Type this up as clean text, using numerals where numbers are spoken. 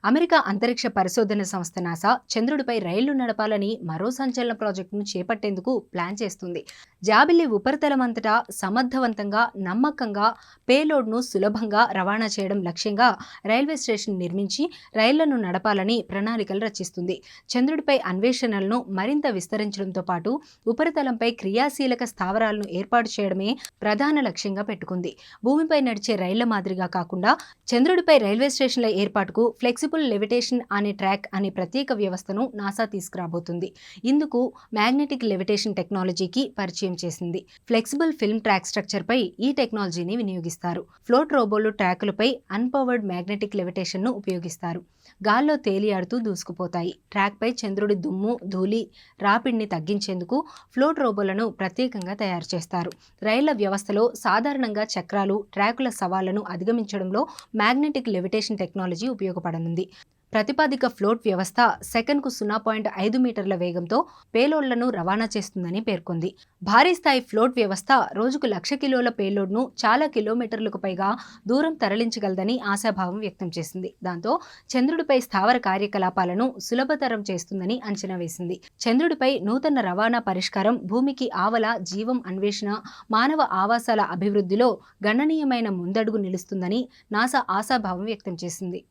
America అంతరిక్ష పరిశోధన సంస్థ నాసా చంద్రుడిపై రైళ్లు నడపాలని మరో సంచలన ప్రాజెక్టును చేపట్టేందుకు ప్లాన్ చేస్తుంది. జాబిల్లి ఉపరితలం అంతటా సమర్థవంతంగా, నమ్మకంగా పేలోడ్ను సులభంగా రవాణా చేయడం లక్ష్యంగా రైల్వే స్టేషన్ నిర్మించి రైళ్లను నడపాలని ప్రణాళికలు రచిస్తుంది. చంద్రుడిపై అన్వేషణలను మరింత విస్తరించడంతో పాటు ఉపరితలంపై క్రియాశీలక స్థావరాలను ఏర్పాటు చేయడమే ప్రధాన లక్ష్యంగా పెట్టుకుంది. భూమిపై నడిచే రైళ్ల మాదిరిగా కాకుండా చంద్రుడిపై రైల్వే స్టేషన్ల ఏర్పాటుకు ఫ్లెక్సిబుల్ లెవిటేషన్ అనే ట్రాక్ అనే ప్రత్యేక వ్యవస్థను నాసా తీసుకురాబోతుంది. ఇందుకు మ్యాగ్నెటిక్ లెవిటేషన్ టెక్నాలజీకి పరిచయం చేసింది. ఫ్లెక్సిబుల్ ఫిల్మ్ ట్రాక్ స్ట్రక్చర్ పై ఈ టెక్నాలజీని వినియోగిస్తారు. ఫ్లోట్ రోబోలు ట్రాకులపై అన్పవర్డ్ మ్యాగ్నెటిక్ లెవిటేషన్ ను ఉపయోగిస్తారు. గాల్లో తేలియాడుతూ దూసుకుపోతాయి. ట్రాక్ పై చంద్రుడి దుమ్ము, ధూళి, రాపిడిని తగ్గించేందుకు ఫ్లోట్ రోబోలను ప్రత్యేకంగా తయారు చేస్తారు. రైళ్ల వ్యవస్థలో సాధారణంగా చక్రాలు, ట్రాకుల సవాళ్లను అధిగమించడంలో మ్యాగ్నెటిక్ లెవిటేషన్ టెక్నాలజీ ఉపయోగపడనుంది. ప్రతిపాదిక ఫ్లోట్ వ్యవస్థ సెకన్కు 0.5 మీటర్ల వేగంతో పేలోడ్లను రవాణా చేస్తుందని పేర్కొంది. భారీ స్థాయి ఫ్లోట్ వ్యవస్థ రోజుకు 1,00,000 కిలోల పేలోడ్ను చాలా కిలోమీటర్లకు పైగా దూరం తరలించగలదని ఆశాభావం వ్యక్తం చేసింది. దాంతో చంద్రుడిపై స్థావర కార్యకలాపాలను సులభతరం చేస్తుందని అంచనా వేసింది. చంద్రుడిపై నూతన రవాణా పరిష్కారం భూమికి ఆవల జీవం అన్వేషణ, మానవ ఆవాసాల అభివృద్ధిలో గణనీయమైన ముందడుగు నిలుస్తుందని నాసా ఆశాభావం వ్యక్తం చేసింది.